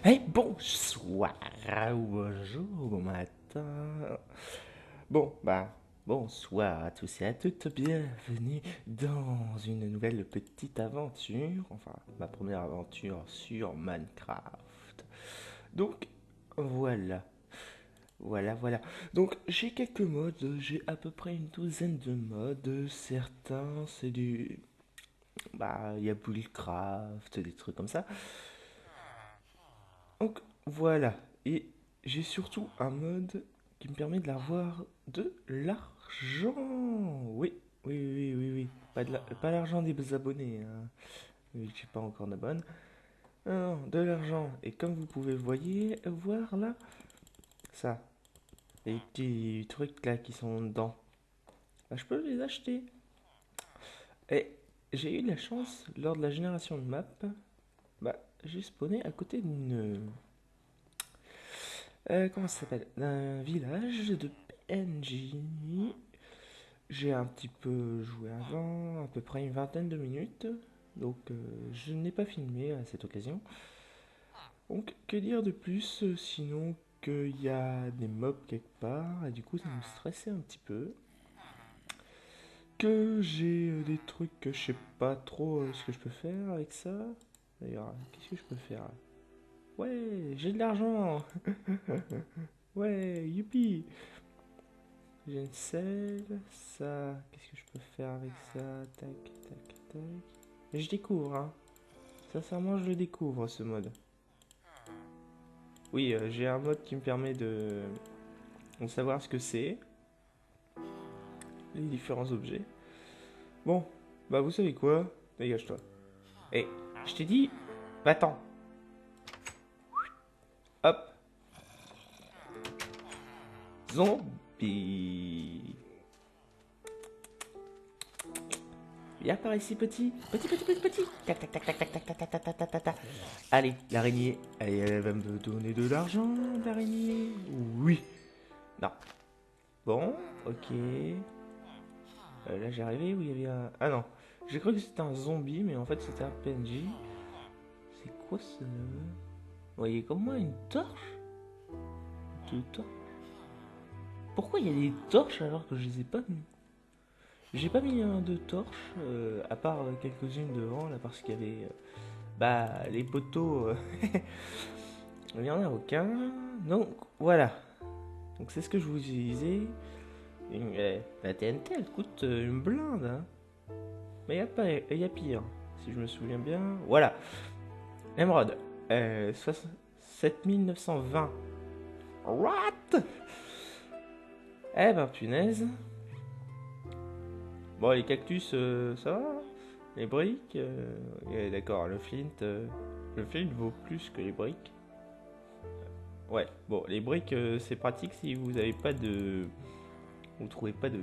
Hey, bonsoir, ou bonjour, bon matin. Bon, bonsoir à tous et à toutes, bienvenue dans une nouvelle petite aventure, enfin, ma première aventure sur Minecraft. Donc, voilà, voilà. Donc, j'ai quelques modes, j'ai à peu près une douzaine de modes. Certains, c'est du... il y a Buildcraft, des trucs comme ça. Donc voilà, et j'ai surtout un mode qui me permet de avoir de l'argent. Oui. Pas l'argent des abonnés, hein. Oui, j'ai pas encore d'abonne. Non, de l'argent. Et comme vous pouvez voir là, ça, les petits trucs là qui sont dedans, bah, je peux les acheter. Et j'ai eu de la chance, lors de la génération de map, bah, j'ai spawné à côté d'une comment ça s'appelle? D'un village de PNJ. J'ai un petit peu joué avant, à peu près une vingtaine de minutes. Donc je n'ai pas filmé à cette occasion. Donc que dire de plus sinon qu'il y a des mobs quelque part et du coup ça me stressait un petit peu. Que j'ai des trucs que je sais pas trop ce que je peux faire avec ça. D'ailleurs, qu'est-ce que je peux faire? Ouais, j'ai de l'argent. Ouais, youpi. J'ai une selle, ça. Qu'est-ce que je peux faire avec ça? Tac. Et je découvre, hein. Sincèrement, je le découvre ce mode. Oui, j'ai un mode qui me permet de savoir ce que c'est, les différents objets. Bon, bah vous savez quoi? Dégage-toi. Eh, je t'ai dit, va-t'en. Hop, zombie. Viens par ici, petit. Petit. Tac. Allez, l'araignée. Allez, elle va me donner de l'argent, l'araignée. Oui. Non. Bon, ok. Là, j'ai arrivé où il y avait un... Ah non. J'ai cru que c'était un zombie, mais en fait, c'était un PNJ. C'est quoi ce... Vous voyez comme moi une torche? Deux torches. Pourquoi il y a des torches alors que je les ai pas mis? J'ai pas mis de torches, à part quelques-unes devant, là, parce qu'il y avait... les poteaux... il y en a aucun. Donc, voilà. Donc, c'est ce que je vous disais. La TNT, elle coûte une blinde, hein. Mais y a pire, si je me souviens bien. Voilà. Emerald. 7920. What? Eh ben, punaise. Bon, les cactus, ça va. Les briques, d'accord, le flint vaut plus que les briques. Ouais, bon, les briques, c'est pratique si vous avez pas de... Vous trouvez pas de...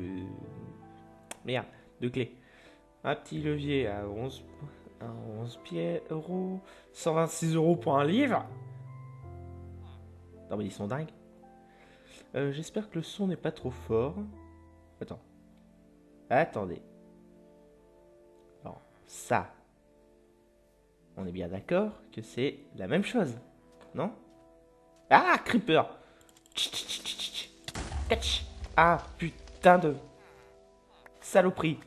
Merde, de clé. Un petit levier à 11 pieds euros. 126 euros pour un livre. Non mais ils sont dingues. J'espère que le son n'est pas trop fort. Attends. Attendez. Bon, ça. On est bien d'accord que c'est la même chose. Non? Ah, Creeper. Catch. Ah, putain de saloperie.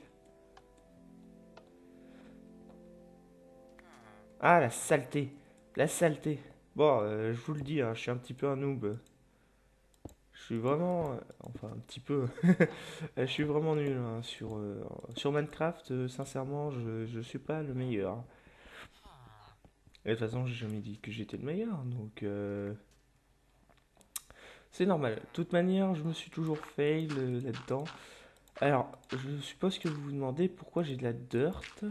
Ah, la saleté. La saleté. Bon, je vous le dis, hein, je suis un petit peu un noob. Je suis vraiment... enfin, un petit peu... je suis vraiment nul hein, sur Minecraft. Sincèrement, je suis pas le meilleur. Et de toute façon, j'ai jamais dit que j'étais le meilleur. Donc, c'est normal. De toute manière, je me suis toujours fail là-dedans. Alors, je suppose que vous vous demandez pourquoi j'ai de la dirt.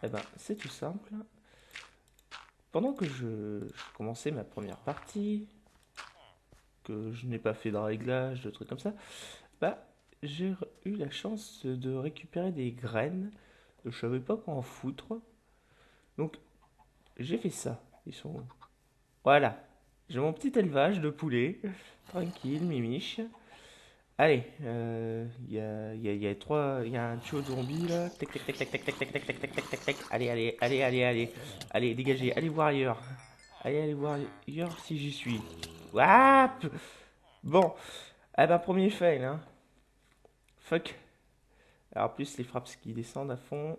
Eh ben, c'est tout simple. Pendant que je commençais ma première partie, que je n'ai pas fait de réglage, de trucs comme ça, bah, j'ai eu la chance de récupérer des graines. Je savais pas quoi en foutre. Donc, j'ai fait ça. Ils sont... Voilà. J'ai mon petit élevage de poulets. Tranquille, mimiche. Allez, y a trois, il y a un duo de zombies là. Tac. Allez. Allez, dégagez, allez voir ailleurs. Allez voir ailleurs si j'y suis. Wap. Bon, eh ben premier fail, hein. Fuck. Alors en plus les frappes qui descendent à fond.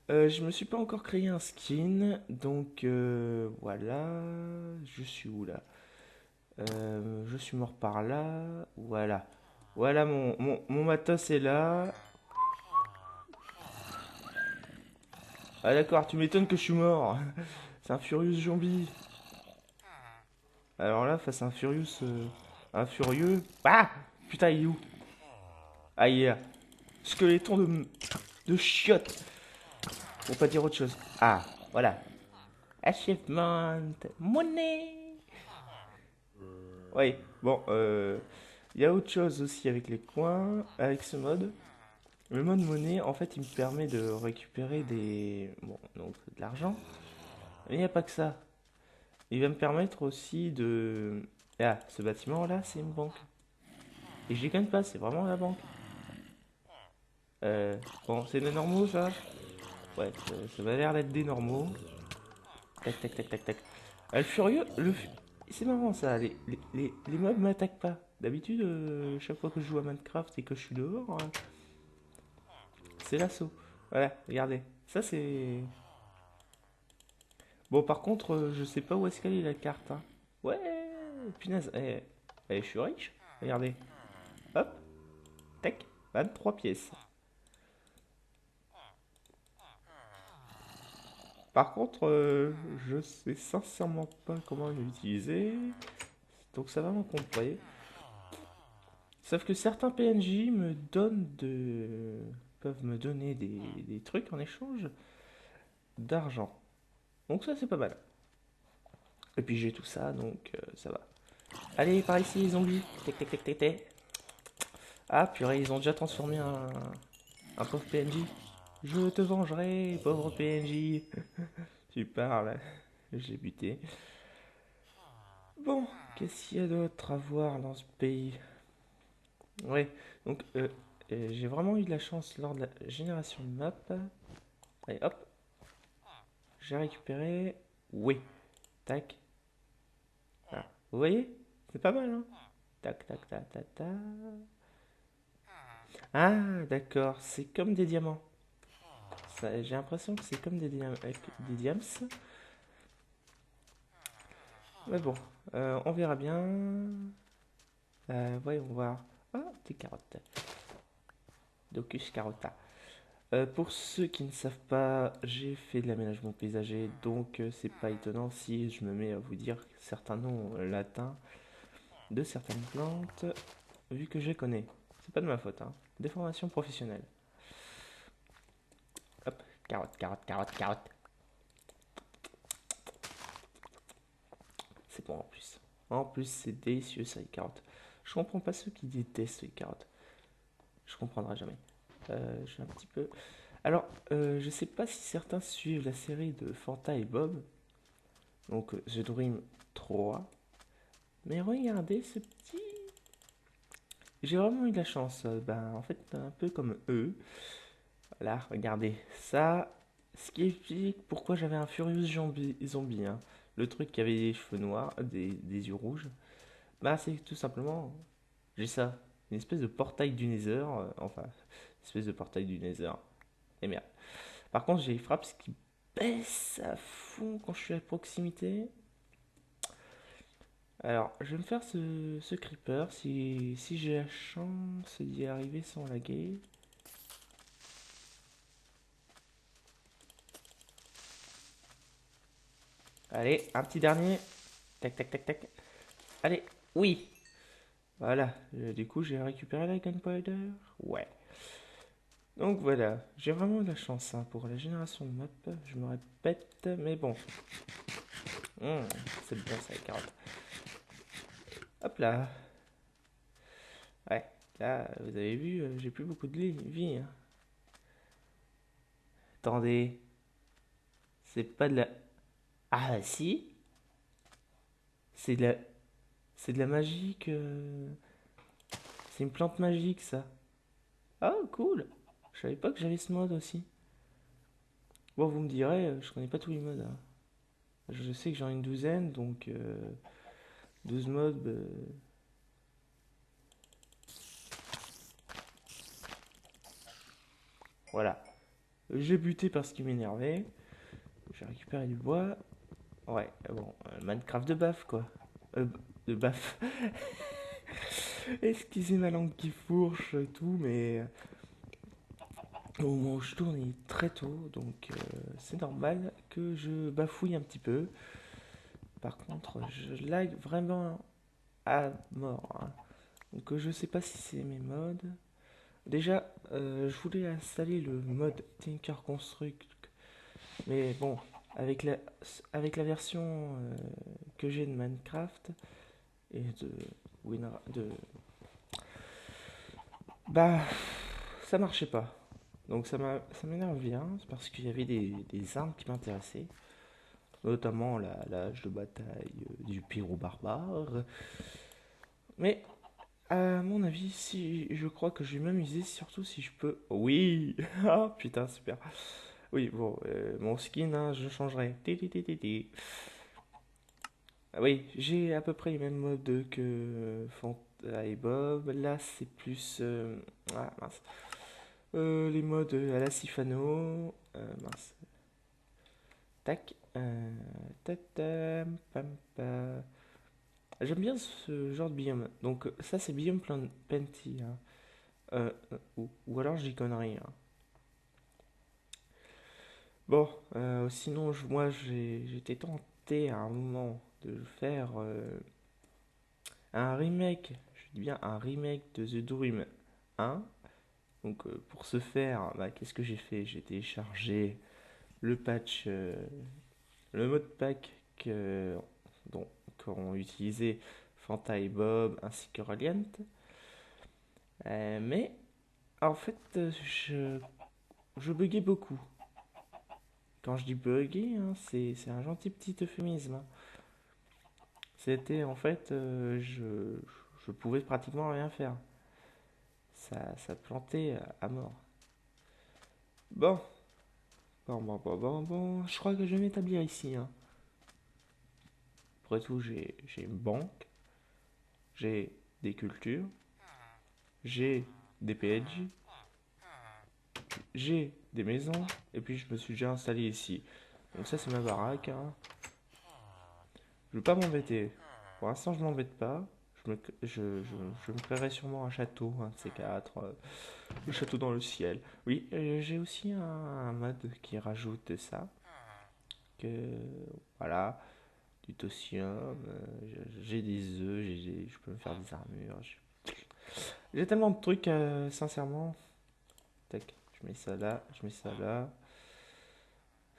Je me suis pas encore créé un skin, donc voilà. Je suis où là? Je suis mort par là. Voilà. Voilà mon matos est là. Ah d'accord, tu m'étonnes que je suis mort. C'est un Furious zombie. Alors là, face à un Furious... un furieux... Ah. Putain, il est où? Ah, il est là. Squeletton de chiottes. Pour pas dire autre chose. Ah, voilà. Achievement. Money. Oui, bon, il y a autre chose aussi avec les coins, avec ce mode. Le mode monnaie, en fait, il me permet de récupérer des... Bon, donc de l'argent. Mais il n'y a pas que ça. Il va me permettre aussi de... Ah, ce bâtiment-là, c'est une banque. Et je déconne pas, c'est vraiment la banque. Bon, c'est des normaux, ça? Ouais, ça m'a l'air d'être des normaux. Tac, tac, tac, tac, tac. Le furieux, c'est marrant ça, les mobs m'attaquent pas. D'habitude, chaque fois que je joue à Minecraft et que je suis dehors, c'est l'assaut. Voilà, regardez. Ça, c'est... Bon, par contre, je sais pas où est-ce qu'elle est la carte, hein. Ouais, punaise, je suis riche. Regardez. Hop, tac, 23 pièces. Par contre, je sais sincèrement pas comment l'utiliser. Donc ça va m'encombrer. Sauf que certains PNJ me donnent de... peuvent me donner des trucs en échange d'argent. Donc ça c'est pas mal. Et puis j'ai tout ça, donc ça va. Allez, par ici les zombies. Tac tac tac tac tac. Ah purée, ils ont déjà transformé un pauvre PNJ. Je te vengerai, pauvre PNJ. Tu parles. Je l'ai buté. Bon, qu'est-ce qu'il y a d'autre à voir dans ce pays? Ouais, donc j'ai vraiment eu de la chance lors de la génération de map. Allez, hop, j'ai récupéré. Oui, tac. Ah, vous voyez? C'est pas mal, hein? Tac, tac, tac, tac, tac. Ah, d'accord, c'est comme des diamants. J'ai l'impression que c'est comme des diams. Mais bon, on verra bien. Voyons voir. Ah, des carottes. Docus carota. Pour ceux qui ne savent pas, j'ai fait de l'aménagement paysager, donc c'est pas étonnant si je me mets à vous dire certains noms latins de certaines plantes, vu que je les connais. C'est pas de ma faute, hein. Des formations professionnelles. Hop, carotte, carotte, carotte, carotte. C'est bon en plus. En plus, c'est délicieux ça, les carottes. Je comprends pas ceux qui détestent les carottes. Je comprendrai jamais. J'ai un petit peu. Alors, je sais pas si certains suivent la série de Fanta et Bob, donc The Dream 3. Mais regardez ce petit. J'ai vraiment eu de la chance. Ben, en fait, un peu comme eux. Voilà, regardez. Ça, ce qui explique pourquoi j'avais un Furious Zombie, hein. Le truc qui avait des cheveux noirs, des yeux rouges. Bah, c'est tout simplement. J'ai ça. Une espèce de portail du Nether. Enfin, une espèce de portail du Nether. Et merde. Par contre, j'ai les frappes qui baissent à fond quand je suis à proximité. Alors, je vais me faire ce creeper si j'ai la chance d'y arriver sans laguer. Allez, un petit dernier. Tac, tac, tac, tac. Allez, oui. Voilà, du coup, j'ai récupéré la gunpowder. Ouais. Donc voilà, j'ai vraiment de la chance hein, pour la génération de map. Je me répète, mais bon. C'est bon ça, les carottes. Hop là. Ouais, là, vous avez vu, j'ai plus beaucoup de vie, hein. Attendez, c'est pas de la... Ah si, c'est de la... C'est de la magie que... C'est une plante magique, ça. Ah, cool. Je savais pas que j'avais ce mode aussi. Bon, vous me direz, je connais pas tous les modes, hein. Je sais que j'en ai une douzaine, donc 12 mobs. Voilà. J'ai buté parce qu'il m'énervait. J'ai récupéré du bois. Ouais, bon, Minecraft de baf quoi. De baf. Excusez ma langue qui fourche, tout, mais au moment où je tourne, il est très tôt, donc c'est normal que je bafouille un petit peu. Par contre, je lag vraiment à mort, hein. Donc je sais pas si c'est mes mods. Déjà, je voulais installer le mode Tinker Construct, mais bon, avec la, avec la version que j'ai de Minecraft et de de bah ça marchait pas. Donc ça m'énerve bien, c'est parce qu'il y avait des armes qui m'intéressaient, notamment la hache de bataille du Pyrrho barbare. Mais à mon avis, si je crois que je vais m'amuser, surtout si je peux. Oui. Ah putain, super. Oui, bon, mon skin, hein, je changerai. Ti, ti, ti, ti, ti. Ah oui, j'ai à peu près les mêmes modes que Fanta et Bob. Là, c'est plus. Ah mince. Les modes à la Sifano. Mince. Tac. Tatam, pam, pam. J'aime bien ce genre de biome. Donc, ça, c'est biome Plenty, hein. Ou alors, j'y connerie, hein. Bon, sinon, moi, j'étais tenté à un moment de faire un remake. Je dis bien un remake de The Dream 1. Donc, pour ce faire, bah, qu'est-ce que j'ai fait? J'ai téléchargé le patch, le mode pack dont qu'ont utilisé Fanta et Bob ainsi que Reliant. Mais en fait, je buguais beaucoup. Quand je dis bugger, hein, c'est un gentil petit euphémisme, hein. C'était en fait, je pouvais pratiquement rien faire. Ça plantait à mort. Bon, bon. Je crois que je vais m'établir ici, hein. Après tout, j'ai une banque, j'ai des cultures, j'ai des PNJ, j'ai des maisons, et puis je me suis déjà installé ici. Donc ça, c'est ma baraque, hein. Je veux pas m'embêter. Pour l'instant, je m'embête pas. Je me créerai sûrement un château, un de ces quatre. Le château dans le ciel. Oui, j'ai aussi un mode qui rajoute ça. Que voilà, du tossium, j'ai des œufs, je peux me faire des armures. J'ai tellement de trucs, sincèrement. Tac, je mets ça là, je mets ça là.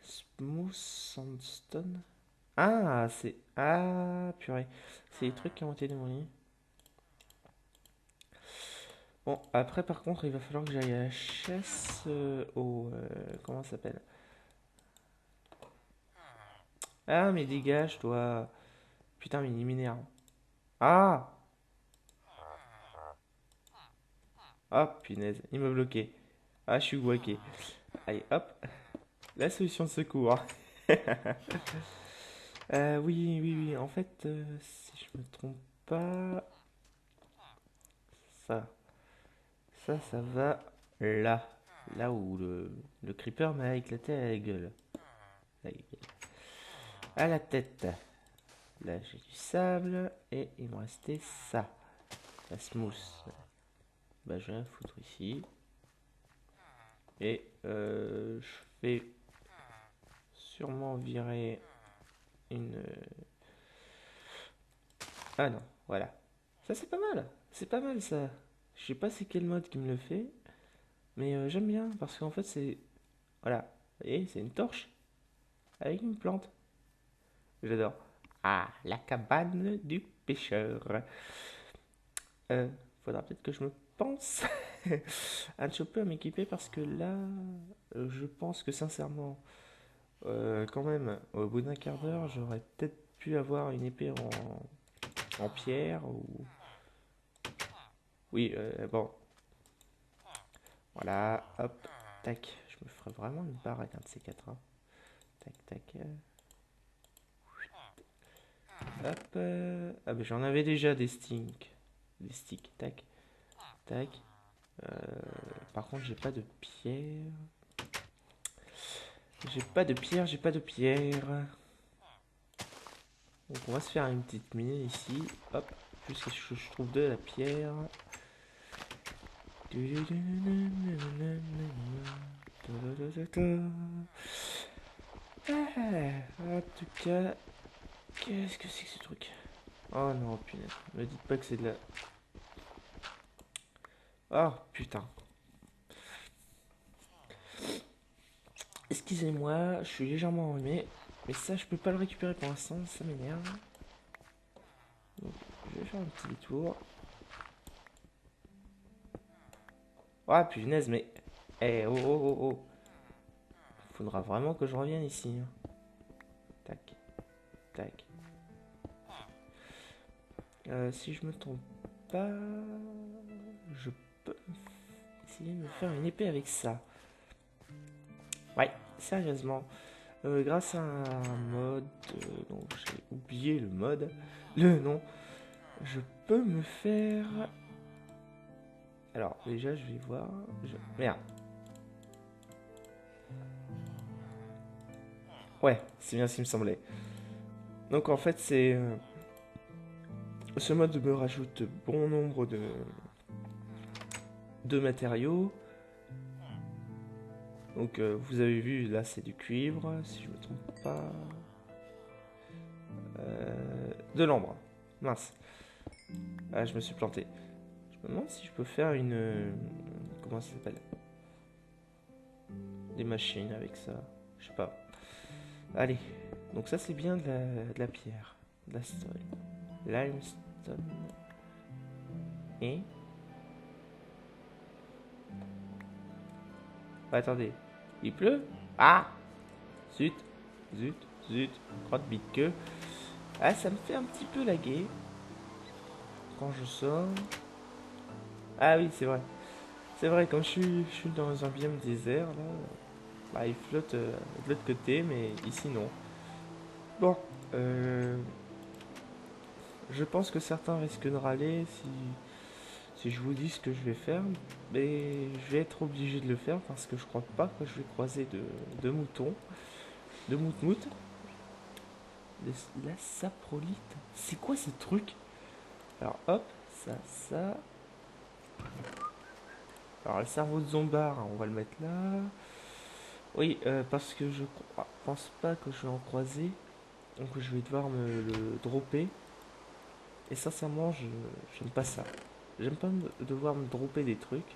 Smooth Sandstone. Ah, c'est. Ah, purée. C'est les trucs qui ont été démolis. Bon, après, par contre, il va falloir que j'aille à la chasse au. Comment ça s'appelle? Ah, mais dégage, toi. Putain, mais il m'énerve. Ah! Ah, punaise, il m'a bloqué. Ah, je suis guaqué. Allez, hop. La solution de secours. Oui. En fait, si je me trompe pas. Ça. Ça va là. Là où le creeper m'a éclaté à la gueule. À la tête. Là, j'ai du sable. Et il me restait ça. La smooth. Bah, je vais la foutre ici. Et je vais sûrement virer une. Ah non, voilà. Ça, c'est pas mal. C'est pas mal, ça. Je sais pas c'est quel mode qui me le fait. Mais j'aime bien. Parce qu'en fait, c'est. Voilà. Vous voyez, c'est une torche. Avec une plante. J'adore. Ah, la cabane du pêcheur. Euh, Faudra peut-être que je me pense à choper à m'équiper parce que là, je pense que sincèrement, quand même, au bout d'un quart d'heure, j'aurais peut-être pu avoir une épée en pierre ou. Oui, bon, voilà, hop, tac. Je me ferai vraiment une baraque, un de ces quatre, hein. Tac, tac. Hop. Ah bah j'en avais déjà des sticks. Des sticks. Tac. Tac. Par contre, j'ai pas de pierre. J'ai pas de pierre, j'ai pas de pierre. Donc on va se faire une petite mine ici. Hop. Jusqu'à ce que je trouve de la pierre. En tout cas, qu'est-ce que c'est que ce truc? Oh non, punaise. Ne dites pas que c'est de la... Oh putain. Excusez-moi, je suis légèrement enrhumé. Mais ça, je peux pas le récupérer pour l'instant, ça m'énerve. Donc, je vais faire un petit détour. Oh punaise, mais... Eh, oh, oh, oh, oh. Faudra vraiment que je revienne ici. Tac, tac. Si je me trompe pas... Je peux essayer de me faire une épée avec ça. Ouais, sérieusement. Grâce à un mode... dont j'ai oublié le mode. Le nom. Je peux me faire... Alors, déjà, je vais voir... Merde. Ouais, c'est bien ce qui me semblait. Donc, en fait, c'est... ce mode me rajoute bon nombre de matériaux. Donc, vous avez vu, là, c'est du cuivre, si je me trompe pas. De l'ambre. Mince. Ah, je me suis planté. Je me demande si je peux faire une... comment ça s'appelle? Des machines avec ça. Je sais pas. Allez. Donc ça, c'est bien de la pierre. De la stone. Limestone. Et... attendez. Il pleut? Ah! Zut. Zut. Zut. Crotte bite que. Ah, ça me fait un petit peu laguer. Quand je sors. Ah oui, c'est vrai. C'est vrai, quand je suis dans un biome désert, là, bah, il flotte de l'autre côté, mais ici non. Bon, je pense que certains risquent de râler si je vous dis ce que je vais faire, mais je vais être obligé de le faire parce que je crois pas que je vais croiser de moutons, de mout-mout. La saprolite, c'est quoi ce truc? Alors hop, ça. Alors le cerveau de Zombar, on va le mettre là. Oui, parce que je pense pas que je vais en croiser. Donc je vais devoir me le dropper. Et sincèrement, j'aime pas ça. J'aime pas devoir me dropper des trucs.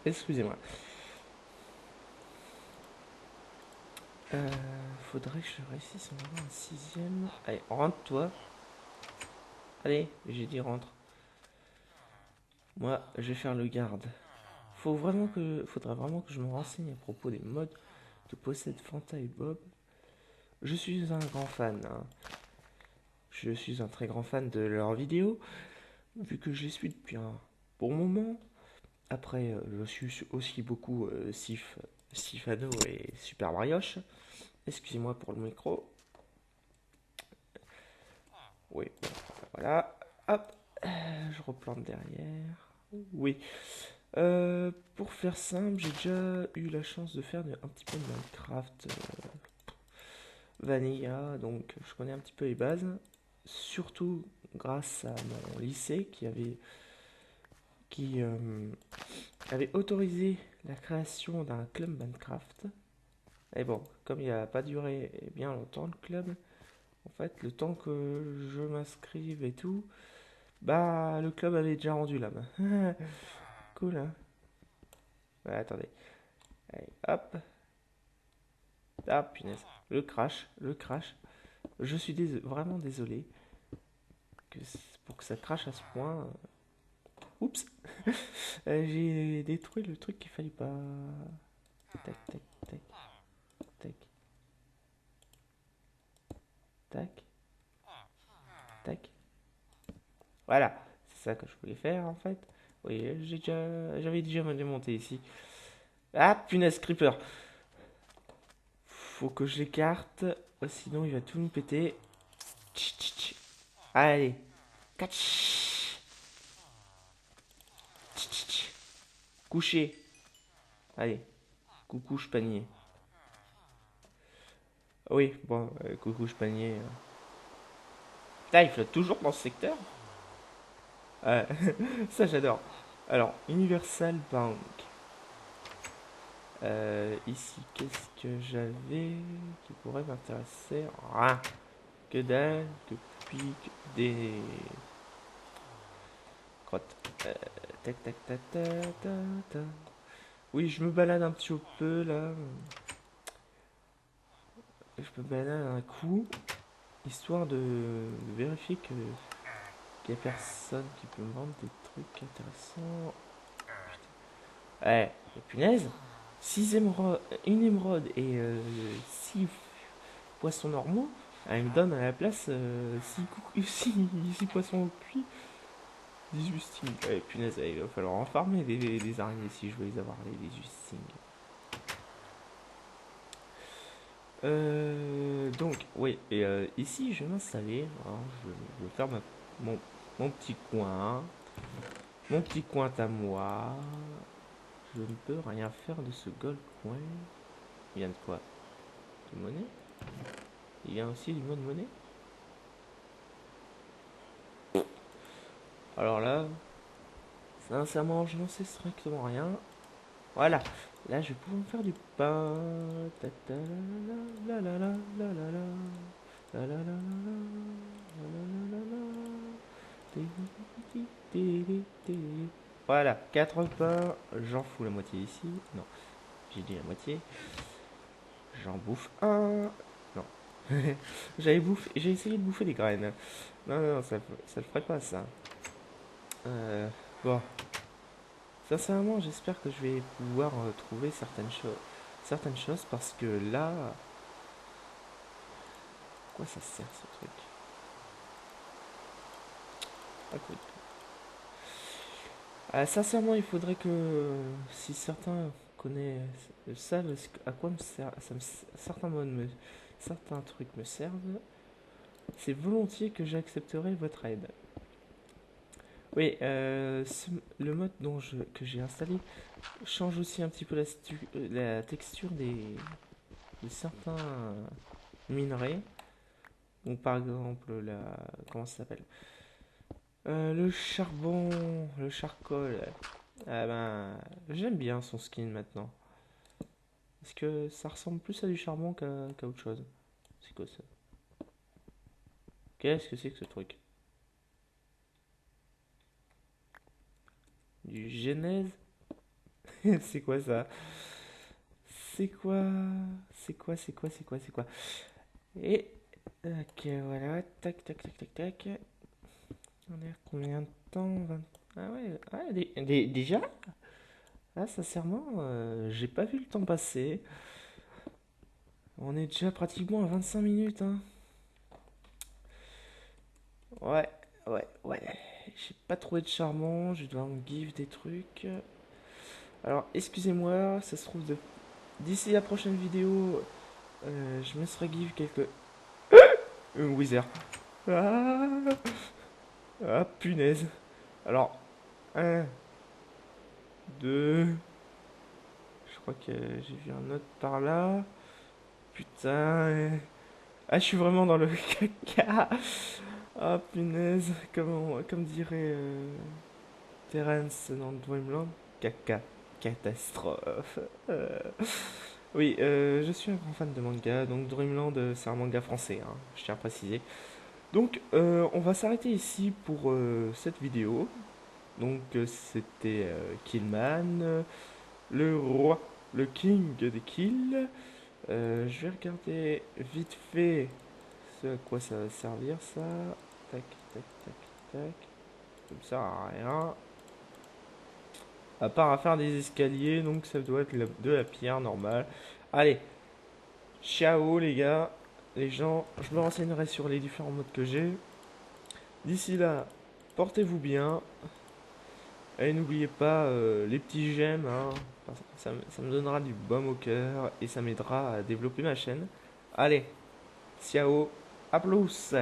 Excusez-moi. Faudrait que je réussisse à avoir un sixième. Allez, rentre-toi. Allez, j'ai dit rentre. Moi, je vais faire le garde. Faudra vraiment que je me renseigne à propos des modes que possèdent Fanta et Bob. Je suis un grand fan. Hein. Je suis un très grand fan de leurs vidéos, vu que je les suis depuis un bon moment. Après, je suis aussi beaucoup Sifano et Super Brioche. Excusez-moi pour le micro. Oui, bon, voilà. Hop, je replante derrière. Oui. Pour faire simple, j'ai déjà eu la chance de faire un petit peu de Minecraft Vanilla, donc je connais un petit peu les bases. Surtout grâce à mon lycée qui avait autorisé la création d'un club Minecraft. Et bon, comme il n'a pas duré bien longtemps le club, en fait, le temps que je m'inscrive et tout, bah le club avait déjà rendu l'âme. Cool, hein? Ouais, attendez. Allez, hop. Ah, punaise. Le crash, le crash. Je suis vraiment désolé pour que ça crache à ce point. Oups. J'ai détruit le truc qu'il fallait pas. Tac, tac, tac, tac, tac, tac. Voilà. C'est ça que je voulais faire en fait. Oui, j'avais déjà me démonté ici. Ah, punaise, creeper. Faut que je l'écarte, sinon il va tout nous péter. Tch, tch, tch. Allez. Catch. Tch, tch, tch. Coucher. Allez. Coucouche panier. Oui, bon, coucouche panier. Putain, il flotte toujours dans ce secteur. Ça j'adore. Alors, Universal Bank. Ici, qu'est-ce que j'avais qui pourrait m'intéresser? Rien. Que dalle, que pique, des crottes. Tac, tac, tac, tac, tac, tac. Oui, je me balade un petit peu là. Je me balade un coup, histoire de vérifier que qu'il n'y a personne qui peut me vendre des trucs intéressants. Putain. Punaise! 6 émeraudes, une émeraude et 6 poissons normaux, elle me donne à la place 6 poissons cuits, 18 stings. Punaise, il va falloir en farmer des araignées si je veux les avoir, les 18 stings. Donc, oui, et ici je vais m'installer. Je vais faire mon petit coin. Mon petit coin à moi. Je ne peux rien faire de ce gold coin. Il vient de quoi? De monnaie? Il vient aussi du mode monnaie? Alors là, sincèrement, je n'en sais strictement rien. Voilà, là je vais pouvoir me faire du pain. Ta ta la la la la la la la la la la la la la la. Voilà, 4 pains, j'en fous la moitié ici. Non, j'ai dit la moitié. J'en bouffe un. Non. J'ai essayé de bouffer des graines. Non, non, ça le ferait pas ça. Bon. Sincèrement, j'espère que je vais pouvoir trouver certaines choses parce que là. Quoi ça sert ce truc? Écoute. Sincèrement, il faudrait que si certains savent à quoi me sert, certains trucs me servent, c'est volontiers que j'accepterai votre aide. Oui, le mode que j'ai installé change aussi un petit peu la texture de certains minerais. Donc par exemple, comment ça s'appelle? Le charbon, le charcoal. Ah ben, j'aime bien son skin maintenant. Est-ce que ça ressemble plus à du charbon qu'à autre chose? C'est quoi ça? Qu'est-ce que c'est que ce truc? Du genèse? C'est quoi ça? C'est quoi? C'est quoi? Et ok, voilà, tac, tac, tac, tac, tac. On est à combien de temps? Ah ouais, déjà? Ah, sincèrement, j'ai pas vu le temps passer. On est déjà pratiquement à 25 minutes, hein. Ouais, ouais. J'ai pas trouvé de charbon, je dois me give des trucs. Alors, excusez-moi, ça se trouve d'ici la prochaine vidéo, je me serai give quelques... Wither. Ah, punaise. Alors, un, deux... Je crois que j'ai vu un autre par là. Putain. Ah, je suis vraiment dans le caca. Ah, punaise. Comme dirait Terence dans Dreamland. Caca. Catastrophe. Oui, je suis un grand fan de manga. Donc, Dreamland, c'est un manga français, hein, je tiens à préciser. Donc, on va s'arrêter ici pour cette vidéo. Donc, c'était Killman, le roi, le king des kills. Je vais regarder vite fait ce à quoi ça va servir ça. Tac, tac, tac, tac. Ça me sert à rien. À part à faire des escaliers, donc ça doit être de la pierre normale. Allez, ciao les gars, les gens. Je me renseignerai sur les différents modes que j'ai. D'ici là, portez-vous bien. Et n'oubliez pas les petits j'aime, hein, ça me donnera du baume au cœur et ça m'aidera à développer ma chaîne. Allez, ciao, à plus!